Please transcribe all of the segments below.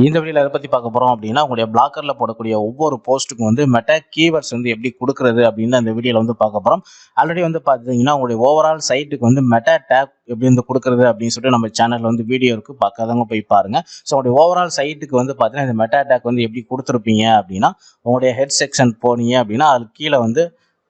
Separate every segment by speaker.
Speaker 1: இந்த வீடியோல எதை பத்தி பார்க்க போறோம் அப்படின்னா, உங்களுடைய பிளாக்கர்ல போடக்கூடிய ஒவ்வொரு போஸ்ட்டுக்கும் வந்து மெட்டா கீவேர்ட்ஸ் வந்து எப்படி கொடுக்குறது அப்படின்னு அந்த வீடியோல வந்து பார்க்க போறோம். ஆல்ரெடி வந்து பார்த்தீங்கன்னா, உங்களுடைய ஓவரால் சைட்டுக்கு வந்து மெட்டா டேக் எப்படி வந்து கொடுக்குறது அப்படின்னு சொல்லிட்டு நம்ம சேனல்ல வந்து வீடியோ இருக்கு. பார்க்காதவங்க போய் பாருங்க. ஸோ உங்களுடைய ஓவரால் சைட்டுக்கு வந்து பார்த்தீங்கன்னா, இந்த மெட்டா டேக் வந்து எப்படி கொடுத்துருப்பீங்க அப்படின்னா, உங்களுடைய ஹெட் செக்ஷன் போனீங்க அப்படின்னா, அதுக்கு கீழே வந்து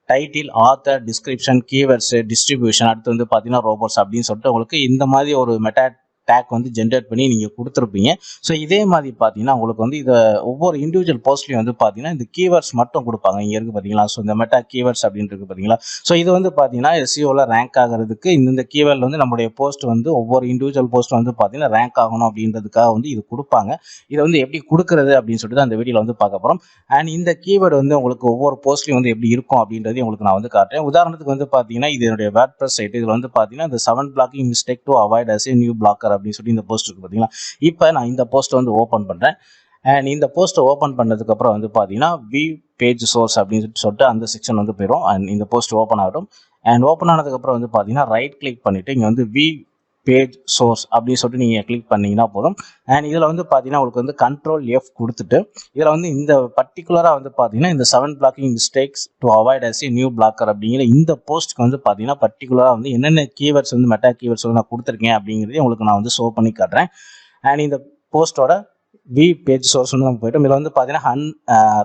Speaker 1: title, author, description, keywords, distribution, அடுத்து வந்து பார்த்தீங்கன்னா ரோபோட்ஸ் அப்படின்னு சொல்லிட்டு உங்களுக்கு இந்த மாதிரி ஒரு மெட்டா டேக் வந்து ஜென்ரேட் பண்ணி நீங்கள் கொடுத்துருப்பீங்க. ஸோ இதே மாதிரி பார்த்தீங்கன்னா உங்களுக்கு வந்து இதை ஒவ்வொரு இண்டிவிஜுவல் போஸ்ட்லையும் வந்து பார்த்தீங்கன்னா இந்த கீவேர்ட்ஸ் மட்டும் கொடுப்பாங்க. இங்கே இருக்குது பார்த்தீங்களா? ஸோ இந்த மெட்டா கீவேர்ட்ஸ் அப்படின்னு இருக்குது பார்த்தீங்களா? ஸோ இது வந்து பார்த்தீங்கன்னா எஸ்இஓவில் ரேங்க் ஆகிறதுக்கு இந்த கீவேர்டில் வந்து நம்மளுடைய போஸ்ட் வந்து ஒவ்வொரு இண்டிவிஜுவல் போஸ்ட் வந்து பார்த்தீங்கன்னா ரேங்க் ஆகணும் அப்படின்றதுக்காக வந்து இது கொடுப்பாங்க. இதை வந்து எப்படி கொடுக்குறது அப்படின்னு சொல்லிட்டு அந்த வீடியோவில் வந்து பார்க்க போகிறோம். அண்ட் இந்த கீவேர்டு வந்து உங்களுக்கு ஒவ்வொரு போஸ்ட்லையும் வந்து எப்படி இருக்கும் அப்படின்றது உங்களுக்கு நான் வந்து காட்டுறேன். உதாரணத்துக்கு வந்து பார்த்தீங்கன்னா இது என்னுடைய வேர்ட்பிரஸ் சைட். இதில் வந்து பார்த்தீங்கன்னா இந்த 7 blocking mistake to avoid as a new blocker அப்படின்னு சொல்லி இந்த போஸ்ட் இருக்கு பார்த்தீங்களா? இப்போ நான் இந்த போஸ்ட்டை வந்து ஓப்பன் பண்ணுறேன். அண்ட் இந்த போஸ்ட்டை ஓப்பன் பண்ணதுக்கப்புறம் வந்து பார்த்தீங்கன்னா வியூ பேஜ் சோர்ஸ் அப்படின்னு சொல்லிட்டு அந்த செக்ஷன் வந்து போயிடும். அண்ட் இந்த போஸ்ட் ஓப்பன் ஆகிடும். அண்ட் ஓப்பன் ஆனதுக்கப்புறம் வந்து பார்த்தீங்கன்னா ரைட் கிளிக் பண்ணிவிட்டு இங்கே வந்து வியூ பேஜ் சோர்ஸ் அப்படின்னு சொல்லிட்டு நீங்கள் கிளிக் பண்ணிங்கன்னா போதும். அண்ட் இதில் வந்து பார்த்தீங்கன்னா உங்களுக்கு வந்து கண்ட்ரோல் எஃப் கொடுத்துட்டு இதில் வந்து இந்த பர்டிகுலராக வந்து பார்த்தீங்கன்னா இந்த 7 blocking mistakes to avoid as a new blocker அப்படிங்கிற இந்த போஸ்ட்டுக்கு வந்து பார்த்தீங்கன்னா பர்டிகுலராக வந்து என்னென்ன கீவேர்ட்ஸ் வந்து மெட்டா கீவேர்ட்ஸ் வந்து நான் கொடுத்துருக்கேன் அப்படிங்கிறதையும் உங்களுக்கு நான் வந்து ஷோ பண்ணி காட்டுறேன். அண்ட் இந்த போஸ்ட்டோட வி பேஜ் சோர்ஸ் வந்து நம்ம போய்ட்டோம். இதில் வந்து பார்த்தீங்கன்னா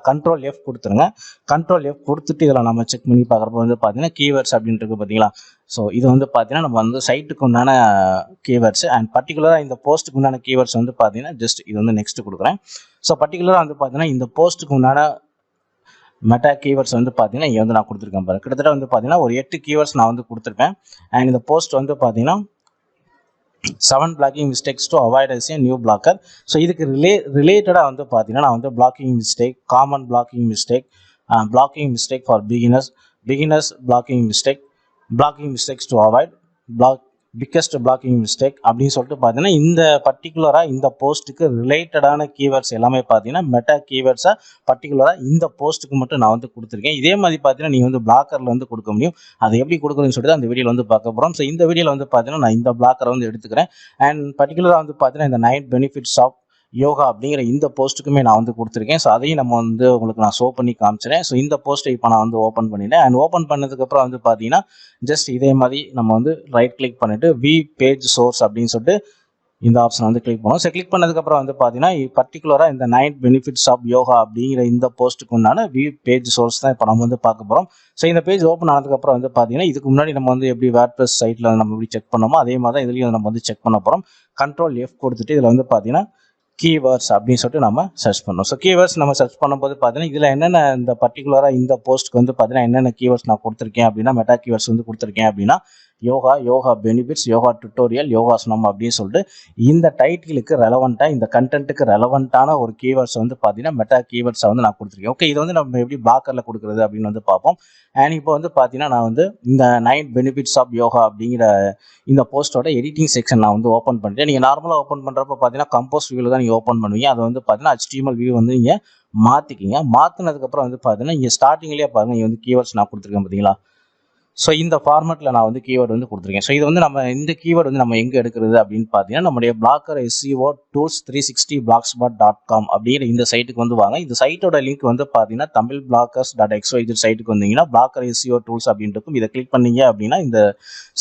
Speaker 1: கண்ட்ரோல் எஃப் கொடுத்துருங்க. கண்ட்ரோல் எஃப் கொடுத்துட்டு இதில் நம்ம செக் பண்ணி பார்க்குறப்ப வந்து பார்த்தீங்கன்னா கீவேர்ட்ஸ் அப்படின்ட்டு பார்த்தீங்களா? ஸோ இது வந்து பார்த்தீங்கன்னா நம்ம வந்து சைட்டுக்கு உண்டான கீவேர்ட்ஸ் அண்ட் பர்டிகுலராக இந்த போஸ்ட்டுக்கு உண்டான கீவேர்ட்ஸ் வந்து பார்த்தீங்கன்னா ஜஸ்ட் இது வந்து நெக்ஸ்ட் கொடுக்குறேன். ஸோ பர்டிகுலராக வந்து பார்த்தீங்கன்னா இந்த போஸ்ட்டுக்கு உண்டான மெட்டா கீவேர்ட்ஸ் வந்து பார்த்தீங்கன்னா இங்கே வந்து நான் கொடுத்துருக்கேன் பாருங்க. கிட்டத்தட்ட வந்து பார்த்தீங்கன்னா ஒரு 8 கீவேர்ட்ஸ் நான் வந்து கொடுத்துருப்பேன். அண்ட் இந்த போஸ்ட் வந்து பார்த்தீங்கன்னா 7 blocking mistakes to avoid as a new blocker. So இதுக்கு ரிலேட்டடாக வந்து பார்த்தீங்கன்னா நான் வந்து blocking mistake, common blocking mistake, blocking mistake for beginners blocking mistake, blocking mistakes to avoid, biggest blocking mistake அப்படின்னு சொல்லிட்டு பார்த்தீங்கன்னா இந்த பர்டிகுலராக இந்த போஸ்ட்டுக்கு ரிலேட்டடான கீவேர்ட்ஸ் எல்லாமே பார்த்தீங்கன்னா மெட்டா கீவேர்ட்ஸாக பர்டிகுலராக இந்த போஸ்ட்டுக்கு மட்டும் நான் வந்து கொடுத்துருக்கேன். இதே மாதிரி பார்த்தீங்கன்னா நீங்கள் வந்து பிளாக்கரில் வந்து கொடுக்க முடியும். அதை எப்படி கொடுக்குறதுன்னு சொல்லிட்டு அந்த வீடியோவில் வந்து பார்க்க போகிறோம். ஸோ இந்த வீடியோவில் வந்து பார்த்தீங்கன்னா நான் இந்த பிளாக்கரை வந்து எடுத்துக்கிறேன். அண்ட் பர்டிகுலராக வந்து பார்த்தீங்கன்னா இந்த 9 benefits of யோகா அப்படிங்கிற இந்த போஸ்ட்டுக்குமே நான் வந்து கொடுத்துருக்கேன். ஸோ அதையும் நம்ம வந்து உங்களுக்கு நான் ஷோ பண்ணி காமிச்சிடறேன். ஸோ இந்த போஸ்ட்டை இப்போ நான் வந்து ஓப்பன் பண்ணிட்டேன். அண்ட் ஓப்பன் பண்ணதுக்கப்புறம் வந்து பார்த்தீங்கன்னா ஜஸ்ட் இதே மாதிரி நம்ம வந்து ரைட் கிளிக் பண்ணிவிட்டு வி பேஜ் சோர்ஸ் அப்படின்னு சொல்லிட்டு இந்த ஆப்ஷன் வந்து கிளிக் பண்ணுவோம். ஸோ கிளிக் பண்ணதுக்கப்புறம் வந்து பார்த்தீங்கன்னா பர்டிகுலராக இந்த 9 benefits of யோகா அப்படிங்கிற இந்த போஸ்ட்டுக்கு உண்டான வி பேஜ் சோர்ஸ் தான் இப்போ நம்ம வந்து பார்க்க போகிறோம். ஸோ இந்த பேஜ் ஓப்பன் ஆனதுக்கப்புறம் வந்து பார்த்தீங்கன்னா இதுக்கு முன்னாடி நம்ம வந்து எப்படி வேர்ட்பிரஸ் சைட்டில் நம்ம எப்படி செக் பண்ணோமோ அதே மாதிரி தான் இதுலேயும் நம்ம வந்து செக் பண்ண போகிறோம். கண்ட்ரோல் எஃப் கொடுத்துட்டு இதில் வந்து பார்த்தீங்கன்னா கீவேர்ட்ஸ் அப்படின்னு சொல்லிட்டு நம்ம சர்ச் பண்ணோம். ஸோ கீவேர்ட்ஸ் நம்ம சர்ச் பண்ணும்போது பார்த்தீங்கன்னா இதில் என்னென்ன இந்த பர்டிகுலராக இந்த போஸ்ட்டுக்கு வந்து பார்த்தீங்கன்னா என்னென்ன கீவேர்ட்ஸ் நான் கொடுத்துருக்கேன் அப்படின்னா மெட்டா கீவேர்ட்ஸ் வந்து கொடுத்துருக்கேன் அப்படின்னா யோகா பெனிஃபிட்ஸ், யோகா டுட்டோரியல், யோகாசனம் அப்படின்னு சொல்லிட்டு இந்த டைட்டிலுக்கு ரெலவெண்ட்டாக இந்த கண்டென்ட்டுக்கு ரெலவெண்ட்டான ஒரு கீவேர்ட்ஸ் வந்து பார்த்தீங்கன்னா மெட்டா கீவேர்ட்ஸை வந்து நான் கொடுத்துருக்கேன். ஓகே, இது வந்து நம்ம எப்படி பிளாக்கரில் கொடுக்குறது அப்படின்னு வந்து பார்ப்போம். அண்ட் இப்போ வந்து பார்த்தீங்கன்னா நான் வந்து இந்த 9 benefits of யோகா அப்படிங்கிற இந்த போஸ்ட்டோட எடிட்டிங் செக்ஷன் நான் வந்து ஓப்பன் பண்ணிட்டேன். நீங்கள் நார்மலாக ஓப்பன் பண்ணுறப்ப பார்த்தீங்கன்னா கம்போஸ் வியூவில் தான் நீங்கள் ஓப்பன் பண்ணுவீங்க. அதை வந்து பார்த்தீங்கன்னா HTML வியூ வந்து நீங்கள் மாற்றிக்கிங்க. மாற்றினதுக்கப்புறம் வந்து பார்த்தீங்கன்னா இங்கே ஸ்டார்டிங்லேயே பாருங்கள் இங்கே வந்து கீவேர்ட்ஸ் நான் கொடுத்துருக்கேன் பார்த்தீங்களா? ஸோ இந்த ஃபார்மேட்டில் நான் வந்து கீவேர்டு வந்து கொடுத்துருக்கேன். ஸோ இது வந்து நம்ம இந்த கீவேர்டு வந்து நம்ம எங்கே எடுக்கிறது அப்படின்னு பார்த்தீங்கன்னா நம்முடைய பிளாக்கர் SEO tools 360 blogspot.com அப்படிங்கிற இந்த சைட்டுக்கு வந்து வாங்க. இந்த சைட்டோட லிங்க் வந்து பார்த்தீங்கன்னா tamilblockers.xyz சைட்டுக்கு வந்தீங்கன்னா பிளாக்கர் SEO tools அப்படின்ட்டு இருக்கும். இதை கிளிக் பண்ணீங்க அப்படின்னா இந்த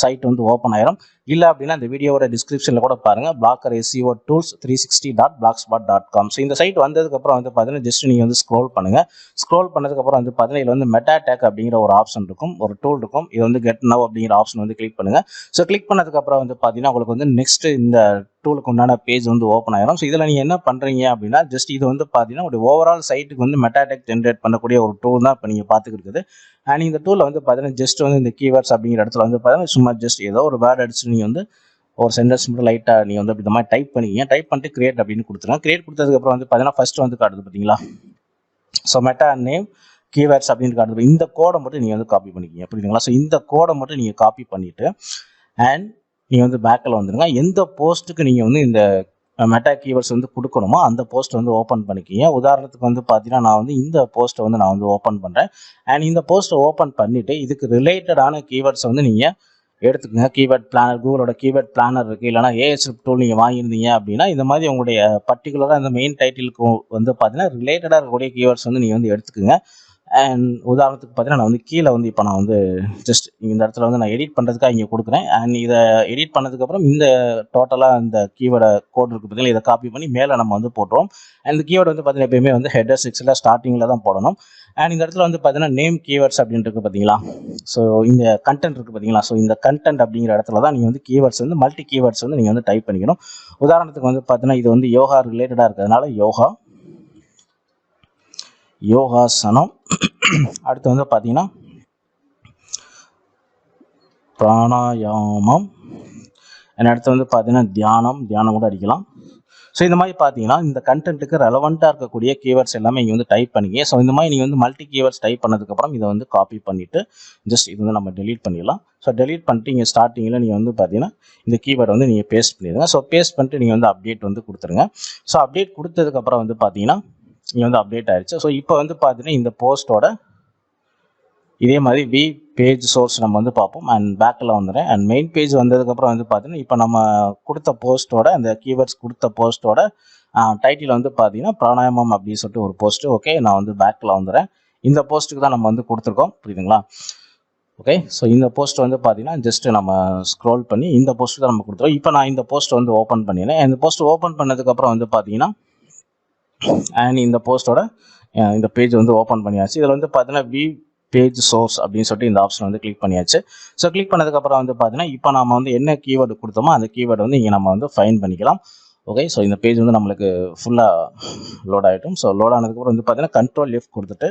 Speaker 1: சைட் வந்து ஓப்பன் ஆயிரும். இல்லை அப்படின்னா இந்த வீடியோவோட டிஸ்கிரிப்ஷனில் கூட பாருங்கள் blogger SEO tools 360.blogspot.com. So இந்த சைட் வந்ததுக்கப்புறம் வந்து பார்த்தீங்கன்னா ஜஸ்ட் நீங்கள் வந்து ஸ்க்ரோல் பண்ணுங்கள். ஸ்க்ரோல் பண்ணதுக்கப்புறம் வந்து பார்த்தீங்கன்னா இதில் வந்து மெட்டா டேக் அப்படிங்கிற ஒரு ஆப்ஷன் இருக்கும், ஒரு டூல் இருக்கும். இது வந்து கெட் நவ் அப்படிங்கிற ஆப்ஷன் வந்து கிளிக் பண்ணுங்கள். ஸோ கிளிக் பண்ணதுக்கப்புறம் வந்து பார்த்தீங்கன்னா உங்களுக்கு வந்து நெக்ஸ்ட் இந்த டூலுக்கு உண்டான பேஜ் வந்து ஓப்பன் ஆயிரும். ஸோ இதில் நீங்கள் என்ன பண்ணுறீங்க அப்படின்னா ஜஸ்ட் இது வந்து பார்த்தீங்கன்னா ஒரு ஓவரால் சைட்டுக்கு வந்து மெட்டா டேக் ஜென்ரேட் பண்ணக்கூடிய ஒரு டூல் தான் இப்போ நீங்கள் பார்த்துக்கிட்டு. அண்ட் இந்த டூலில் வந்து பார்த்தீங்கன்னா ஜஸ்ட் வந்து இந்த கீவேர்ட்ஸ் அப்படிங்கிற இடத்துல வந்து பார்த்தீங்கன்னா சும்மா ஜஸ்ட் ஏதோ ஒரு வேர்ட் அடிச்சு நீங்கள் வந்து ஒரு சென்டென்ஸ் மட்டும் லைட்டாக நீங்கள் வந்து இந்த மாதிரி டைப் பண்ணிக்கிங்க. டைப் பண்ணிட்டு கிரியேட் அப்படின்னு கொடுத்துருங்க. கிரியேட் கொடுத்ததுக்கப்புறம் வந்து பார்த்தீங்கன்னா ஃபர்ஸ்ட் வந்து காட்டுது பார்த்தீங்களா? ஸோ மெட்டா நேம் கீவேர்ட்ஸ் அப்படின்னு காட்டுது. இந்த கோடை மட்டும் நீங்கள் வந்து காப்பி பண்ணிக்கிங்க, புரியுதுங்களா? ஸோ இந்த கோடை மட்டும் நீங்கள் காப்பி பண்ணிவிட்டு அண்ட் நீங்கள் வந்து பேக்கில் வந்துடுங்க. எந்த போஸ்ட்டுக்கு நீங்கள் வந்து இந்த மெட்டா கீவேர்ட்ஸ் வந்து கொடுக்கணுமோ அந்த போஸ்ட் வந்து ஓப்பன் பண்ணிக்கிங்க. உதாரணத்துக்கு வந்து பார்த்தீங்கன்னா நான் வந்து இந்த போஸ்ட்டை வந்து நான் வந்து ஓப்பன் பண்ணுறேன். அண்ட் இந்த போஸ்ட்டை ஓப்பன் பண்ணிவிட்டு இதுக்கு ரிலேட்டடான கீவேர்ட்ஸை வந்து நீங்கள் எடுத்துக்கங்க. கீவேர்ட் பிளானர், கூகுளோட கீவேர்ட் பிளானர் இருக்குது. இல்லைனா ஏஎஸ்எஃப் டூல் நீங்கள் வாங்கியிருந்தீங்க அப்படின்னா இந்த மாதிரி உங்களுடைய பர்டிகுலராக இந்த மெயின் டைட்டிலுக்கு வந்து பார்த்தீங்கன்னா ரிலேட்டடாக இருக்கக்கூடிய கீவேர்ட்ஸ் வந்து நீங்கள் வந்து எடுத்துக்கோங்க. அண்ட் உதாரணத்துக்கு பார்த்தீங்கன்னா நான் வந்து கீழே வந்து இப்போ நான் வந்து ஜஸ்ட் இந்த இடத்துல வந்து நான் எடிட் பண்ணுறதுக்காக இங்கே கொடுக்குறேன். அண்ட் இதை எடிட் பண்ணதுக்கப்புறம் இந்த டோட்டலாக இந்த கீவேர்டை கோட் இருக்குது பார்த்தீங்கன்னா, இதை காப்பி பண்ணி மேலே நம்ம வந்து போட்டுருவோம். அண்ட் இந்த கீவேர்டு வந்து பார்த்தீங்கன்னா எப்பயுமே வந்து ஹெடர் 6ல் ஸ்டார்டிங்கில் தான் போடணும். அண்ட் இந்த இடத்துல வந்து பார்த்தீங்கன்னா நேம் கீவேர்ட்ஸ் அப்படின்னு இருக்குது பார்த்தீங்களா. ஸோ இந்த கண்டென்ட் இருக்குது பார்த்தீங்களா. ஸோ இந்த கண்டென்ட் அப்படிங்கிற இடத்துல தான் நீங்கள் வந்து கீவேர்ட்ஸ் வந்து மல்டி கீவேர்ட்ஸ் வந்து நீங்கள் வந்து டைப் பண்ணிக்கணும். உதாரணத்துக்கு வந்து பார்த்தீங்கன்னா இது வந்து யோகா ரிலேட்டடாக இருக்கிறதுனால யோகாசனம். அடுத்து வந்து பார்த்தீங்கன்னா பிராணாயாமம். அடுத்து வந்து பார்த்தீங்கன்னா தியானம் கூட அடிக்கலாம். ஸோ இந்த மாதிரி பார்த்தீங்கன்னா இந்த கண்டென்ட்டுக்கு ரெலவெண்ட்டாக இருக்கக்கூடிய கீவேர்ட்ஸ் எல்லாமே இங்கே வந்து டைப் பண்ணிக்க. ஸோ இந்த மாதிரி நீங்கள் வந்து மல்டி கீவேர்ட்ஸ் டைப் பண்ணதுக்கப்புறம் இதை வந்து காப்பி பண்ணிவிட்டு ஜஸ்ட் இது வந்து நம்ம டெலீட் பண்ணிடலாம். ஸோ டெலீட் பண்ணிட்டு இங்கே ஸ்டார்டிங்கில் நீங்கள் வந்து பார்த்தீங்கன்னா இந்த கீவேர்டை வந்து நீங்கள் பேஸ்ட் பண்ணிடுங்க. ஸோ பேஸ்ட் பண்ணிட்டு நீங்கள் வந்து அப்டேட் வந்து கொடுத்துருங்க. ஸோ அப்டேட் கொடுத்ததுக்கப்புறம் வந்து பார்த்தீங்கன்னா இங்கே வந்து அப்டேட் ஆயிடுச்சு. ஸோ இப்போ வந்து பார்த்தீங்கன்னா இந்த போஸ்ட்டோட இதே மாதிரி வி பேஜ் சோர்ஸ் நம்ம வந்து பார்ப்போம். அண்ட் பேக்கில் வந்துடுறேன். அண்ட் மெயின் பேஜ் வந்ததுக்கப்புறம் வந்து பார்த்தீங்கன்னா இப்போ நம்ம கொடுத்த போஸ்ட்டோட அந்த கீவேர்ட்ஸ் கொடுத்த போஸ்ட்டோட டைட்டில் வந்து பார்த்தீங்கன்னா பிராணாயாமம் அப்படின்னு சொல்லிட்டு ஒரு போஸ்ட்டு. ஓகே, நான் வந்து பேக்கில் வந்துடுறேன். இந்த போஸ்ட்டுக்கு தான் நம்ம வந்து கொடுத்துருக்கோம், புரியுதுங்களா. ஓகே, ஸோ இந்த போஸ்ட் வந்து பார்த்தீங்கன்னா ஜஸ்ட் நம்ம ஸ்க்ரோல் பண்ணி இந்த போஸ்ட்டு தான் நம்ம கொடுத்துருவோம். இப்போ நான் இந்த போஸ்ட் வந்து ஓப்பன் பண்ணிடுறேன். இந்த போஸ்ட் ஓப்பன் பண்ணதுக்கப்புறம் வந்து பார்த்தீங்கன்னா அண்ட் இந்த போஸ்ட்டோட இந்த பேஜ் வந்து ஓப்பன் பண்ணியாச்சு. இதில் வந்து பார்த்தீங்கன்னா வி பேஜ் சோர்ஸ் அப்படின்னு சொல்லிட்டு இந்த ஆப்ஷன் வந்து கிளிக் பண்ணியாச்சு. ஸோ கிளிக் பண்ணதுக்கப்புறம் வந்து பார்த்தீங்கன்னா இப்போ நம்ம வந்து என்ன கீவேர்டு கொடுத்தோமோ அந்த கீவேர்டு வந்து இங்கே நம்ம வந்து ஃபைன் பண்ணிக்கலாம். ஓகே, ஸோ இந்த பேஜ் வந்து நம்மளுக்கு ஃபுல்லாக லோட் ஆகிட்டும். ஸோ லோட் ஆனதுக்கப்புறம் வந்து பார்த்தீங்கன்னா கண்ட்ரோல் F கொடுத்துட்டு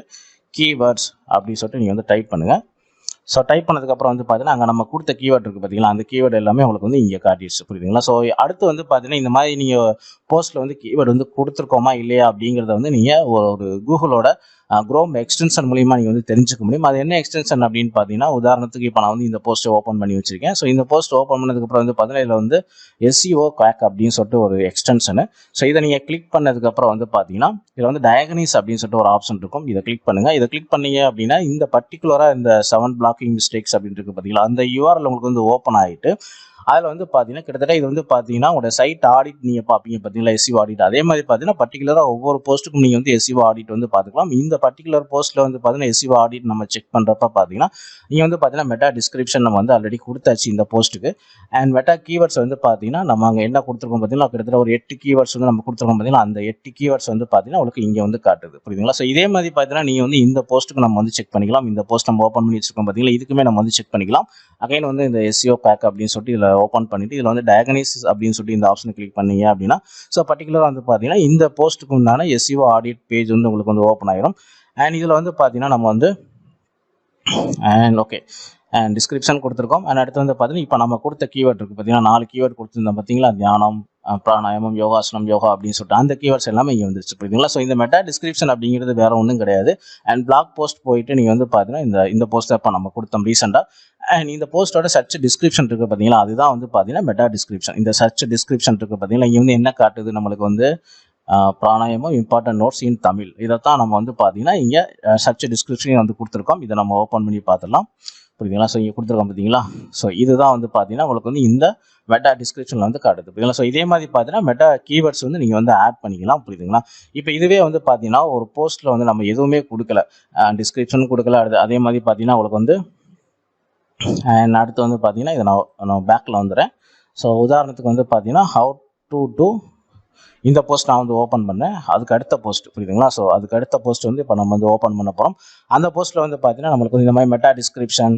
Speaker 1: கீவேர்ட்ஸ் அப்படின்னு சொல்லிட்டு நீங்கள் வந்து டைப் பண்ணுங்கள். ஸோ டைப் பண்ணதுக்கப்புறம் வந்து பார்த்தீங்கன்னா அங்கே நம்ம கொடுத்த கீவேர்டு இருக்குது பார்த்தீங்களா, அந்த கீவேர்டு எல்லாமே உங்களுக்கு வந்து இங்கே காட்டிடுச்சு, புரியுதுங்களா. ஸோ அடுத்து வந்து பார்த்தீங்கன்னா இந்த மாதிரி நீங்கள் போஸ்ட்டில் வந்து கீவேர்டு வந்து கொடுத்துருக்கோமா இல்லையா அப்படிங்கிறத வந்து நீங்கள் ஒரு கூகுளோட குரோம் எக்ஸ்டென்ஷன் மூலிமா நீங்கள் வந்து தெரிஞ்சுக்க முடியும். அது என்ன எக்ஸ்டென்ஷன் அப்படின்னு பார்த்தீங்கன்னா உதாரணத்துக்கு இப்போ நான் வந்து இந்த போஸ்ட்டை ஓப்பன் பண்ணி வச்சிருக்கேன். ஸோ இந்த போஸ்ட் ஓப்பன் பண்ணதுக்கப்புறம் வந்து பார்த்தீங்கன்னா இதில் வந்து SEO குவாக் அப்படின்னு சொல்லிட்டு ஒரு எக்ஸ்டென்ஷனு. ஸோ இதை நீங்கள் கிளிக் பண்ணதுக்கப்புறம் வந்து பார்த்தீங்கன்னா இதில் வந்து டயகனிஸ் அப்படின்னு சொல்லிட்டு ஒரு ஆப்ஷன் இருக்கும். இதை கிளிக் பண்ணுங்கள். இதை கிளிக் பண்ணீங்க அப்படின்னா இந்த பர்டிகுலராக இந்த 7 பிளாக்கிங் மிஸ்டேக்ஸ் அப்படின்னு இருக்குது பார்த்தீங்களா, அந்த URL உங்களுக்கு வந்து ஓப்பன் ஆகிட்டு அதில் வந்து பார்த்தீங்கன்னா கிட்டத்தட்ட இது வந்து பார்த்தீங்கன்னா உங்களோட சைட் ஆடிட் நீங்கள் பார்ப்பீங்க பார்த்தீங்களா, SEO ஆடிட். அதே மாதிரி பார்த்தீங்கன்னா பர்டிகுலராக ஒவ்வொரு போஸ்ட்டுக்கும் நீங்கள் வந்து SEO ஆடிட் வந்து பார்த்துக்கலாம். இந்த பர்டிகுலர் போஸ்ட்டில் வந்து பார்த்தீங்கன்னா SEO ஆடிட் நம்ம செக் பண்ணுறப்ப பார்த்தீங்கன்னா நீங்கள் வந்து பார்த்தீங்கன்னா மெட்டா டிஸ்கிரிப்ஷன் நம்ம வந்து ஆல்ரெடி கொடுத்தாச்சு இந்த போஸ்ட்டுக்கு. அண்ட் மெட்டா கீவேர்ட்ஸ் வந்து பார்த்தீங்கன்னா நம்ம அங்கே என்ன கொடுத்துருக்கோம் பார்த்தீங்கன்னா கிட்டத்தட்ட ஒரு 8 கீவேர்ட்ஸ் வந்து நம்ம கொடுத்துருக்கோம் பார்த்தீங்கன்னா அந்த 8 கீவேர்ட்ஸ் வந்து பார்த்தீங்கன்னா உங்களுக்கு இங்கே வந்து காட்டுது, புரியுதுங்களா. ஸோ இதே மாதிரி பார்த்தீங்கன்னா நீங்கள் வந்து இந்த போஸ்ட்டுக்கு நம்ம வந்து செக் பண்ணிக்கலாம். இந்த போஸ்ட் நம்ம ஓப்பன் பண்ணி வச்சிருக்கோம் பார்த்தீங்களா, இதுக்குமே நம்ம வந்து செக் பண்ணிக்கலாம். அகைன் வந்து இந்த SEO பேக் அப்படின்னு சொல்லிட்டு இதில் ஓப்பன் பண்ணிட்டு இதில் வந்து டயகனிஸ் அப்படின்னு சொல்லிட்டு இந்த ஆப்ஷனை கிளிக் பண்ணீங்க அப்படின்னா ஸோ பர்டிகுலராக வந்து பார்த்தீங்கன்னா இந்த போஸ்ட்டுக்கு உண்டான SEO ஆடிட் பேஜ் வந்து உங்களுக்கு வந்து ஓப்பன் ஆகிடும். அண்ட் இதில் வந்து பார்த்தீங்கன்னா நம்ம வந்து அண்ட் ஓகே அண்ட் டிஸ்கிரிப்ஷன் கொடுத்துருக்கோம். அண்ட் அடுத்து வந்து பார்த்தீங்கன்னா இப்போ நம்ம கொடுத்த கீவேர்ட் இருக்குது பார்த்தீங்கன்னா 4 கீவேர்ட் கொடுத்துருந்தோம் பார்த்தீங்களா, தியானம், பிராணாயாமம், யோகாசனம், யோகா அப்படின்னு சொல்லிட்டு அந்த கீவேர்ட்ஸ் எல்லாமே இங்கே வந்துருச்சு, புரியுதுங்களா. ஸோ இந்த மெட்டா டிஸ்கிரிப்ஷன் அப்படிங்கிறது வேறு ஒன்றும் கிடையாது. அண்ட் பிளாக் போஸ்ட் போயிட்டு நீங்கள் வந்து பார்த்தீங்கன்னா இந்த போஸ்ட்டை இப்போ நம்ம கொடுத்தோம் ரீசெண்டாக. அண்ட் இந்த போஸ்ட்டோட சர்ச் டிஸ்கிரிப்ஷன் இருக்குது பார்த்தீங்களா, அதுதான் வந்து பார்த்தீங்கன்னா மெட்டா டிஸ்கிரிப்ஷன். இந்த சர்ச் டிஸ்கிரிப்ஷன் இருக்குது பார்த்தீங்களா, இங்கே வந்து என்ன காட்டுது நம்மளுக்கு வந்து பிராணாயாமம் இம்பார்ட்டன்ட் நோட்ஸ் இன் தமிழ். இதைத்தான் நம்ம வந்து பார்த்தீங்கன்னா இங்கே சர்ச் டிஸ்கிரிப்ஷன் வந்து கொடுத்துருக்கோம். இதை நம்ம ஓப்பன் பண்ணி பார்த்துடலாம், புரியுதுங்களா. ஸோ இங்கே கொடுத்துருக்கோம் பார்த்தீங்களா. ஸோ இதுதான் வந்து பார்த்தீங்கன்னா உங்களுக்கு வந்து இந்த மெட்டா டிஸ்கிரிப்ஷனில் வந்து காட்டுது, புரியுதுங்களா. ஸோ இதே மாதிரி பார்த்தீங்கன்னா மெட்டா கீவேர்ட்ஸ் வந்து நீங்கள் வந்து ஆட் பண்ணிக்கலாம், புரியுதுங்களா. இப்போ இதுவே வந்து பார்த்தீங்கன்னா ஒரு போஸ்ட்டில் வந்து நம்ம எதுவுமே கொடுக்கல, டிஸ்கிரிப்ஷன் கொடுக்கல. அதே மாதிரி பார்த்தீங்கன்னா உங்களுக்கு வந்து அண்ட் அடுத்து வந்து பார்த்தீங்கன்னா இதை நான் பேக்கில் வந்துடுறேன். ஸோ உதாரணத்துக்கு வந்து பார்த்தீங்கன்னா ஹவு டு டூ இந்த போஸ்ட் நான் வந்து ஓப்பன் பண்ணேன். அதுக்கு அடுத்த போஸ்ட், புரியுதுங்களா. ஸோ அதுக்கு அடுத்த போஸ்ட் வந்து இப்போ நம்ம வந்து ஓப்பன் பண்ண போகிறோம். அந்த போஸ்ட்டில் வந்து பார்த்தீங்கன்னா நம்மளுக்கு வந்து இந்த மாதிரி meta description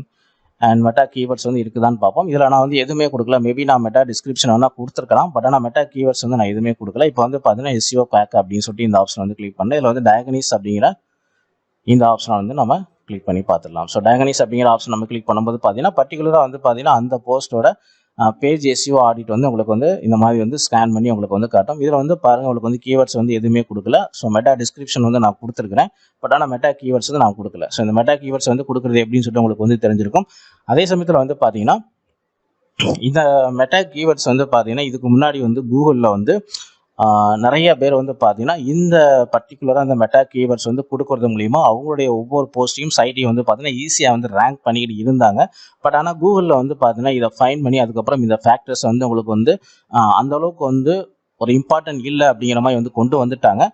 Speaker 1: and meta keywords வந்து இருக்குதான்னு பார்ப்போம். இதில் நான் வந்து எதுவுமே கொடுக்கல. மேபி நான் மெட்டா டிஸ்கிரிப்ஷன் வேணால் கொடுத்துருக்கலாம், பட் ஆனால் மெட்டா கீவேர்ட்ஸ் வந்து நான் எதுவுமே கொடுக்கல. இப்போ வந்து பார்த்தீங்கன்னா SEO குவாக் அப்படின்னு சொல்லிட்டு இந்த ஆப்ஷன் வந்து கிளிக் பண்ணேன். இதில் வந்து டயகனிஸ் அப்படிங்கிற இந்த ஆப்ஷனை வந்து நம்ம கிளிக் பண்ணி பார்த்துடலாம். ஸோ டயகனிஸ் அப்படிங்கிற ஆப்ஷன் நம்ம கிளிக் பண்ணும்போது பார்த்தீங்கன்னா பர்டிகுலராக வந்து பார்த்தீங்கன்னா அந்த போஸ்ட்டோட பேஜ் SEO ஆடிட் வந்து உங்களுக்கு வந்து இந்த மாதிரி வந்து ஸ்கேன் பண்ணி உங்களுக்கு வந்து காட்டும். இதில் வந்து பாருங்கள் உங்களுக்கு வந்து கீவேர்ட்ஸ் வந்து எதுவுமே கொடுக்கல. ஸோ மெட்டா டிஸ்கிரிப்ஷன் வந்து நான் கொடுத்துருக்கிறேன், பட் ஆனால் மெட்டா கீவேர்ட்ஸ் வந்து நான் கொடுக்கல. ஸோ இந்த மெட்டா கீவேர்ட்ஸ் வந்து கொடுக்குறது எப்படின்னு சொல்லிட்டு உங்களுக்கு வந்து தெரிஞ்சிருக்கும். அதே சமயத்தில் வந்து பார்த்தீங்கன்னா இந்த மெட்டா கீவேர்ட்ஸ் வந்து பார்த்தீங்கன்னா இதுக்கு முன்னாடி வந்து கூகுளில் வந்து நிறைய பேர் வந்து பார்த்தீங்கன்னா இந்த பர்டிகுலராக அந்த மெட்டா கீவேர்ட்ஸ் வந்து கொடுக்கறது மூலிமா அவங்களுடைய ஒவ்வொரு போஸ்ட்டையும் சைட்டையும் வந்து பார்த்தீங்கன்னா ஈஸியாக வந்து ரேங்க் பண்ணிக்கிட்டு இருந்தாங்க. பட் ஆனால் கூகுளில் வந்து பார்த்தீங்கன்னா இதை ஃபைன் பண்ணி அதுக்கப்புறம் இந்த ஃபேக்டர்ஸ் வந்து உங்களுக்கு வந்து அந்த அளவுக்கு வந்து ஒரு இம்பார்ட்டன்ட் இல்லை அப்படிங்கிற மாதிரி வந்து கொண்டு வந்துட்டாங்க.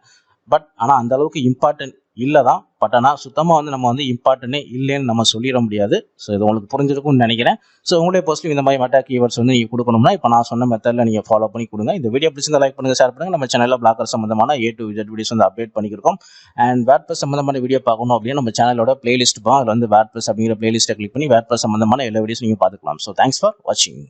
Speaker 1: பட் ஆனால் அந்த அளவுக்கு இம்பார்ட்டன்ட் இல்லை தான். பட் ஆனால் சுத்தமாக வந்து நம்ம வந்து இம்பார்ட்டன்ட்டே இல்லைன்னு நம்ம சொல்லிட முடியாது. ஸோ இது உங்களுக்கு புரிஞ்சிருக்கும்னு நினைக்கிறேன். ஸோ உங்களுடைய போஸ்ட்லையும் இந்த மாதிரி மெட்டா கீவேர்ட்ஸ் வந்து நீங்கள் கொடுக்கணும்னா இப்போ நான் சொன்ன மெத்தடில் நீங்கள் ஃபாலோ பண்ணி கொடுங்க. இந்த வீடியோ பிடிச்சிருந்தா லைக் பண்ணுங்கள், ஷேர் பண்ணுங்கள். நம்ம சேனலில் பிளாக்கர் சம்பந்தமான A to Z வீடியோஸ் வந்து அப்டேட் பண்ணியிருக்கோம். அண்ட் வேர்ட்பிரஸ் சம்பந்தமான வீடியோ பார்க்கணும் அப்படின்னா நம்ம சேனலோட பிளேலிஸ்ட் அதில் வந்து வேர்ட்பிரஸ் அப்படிங்கிற பிளேலிஸ்ட்டை கிளிக் பண்ணி வேர்ட்பிரஸ் சம்பந்தமான எல்லா வீடியோஸ் நீங்கள் பார்த்துக்கலாம். ஸோ தேங்க்ஸ் ஃபார் வாட்சிங்.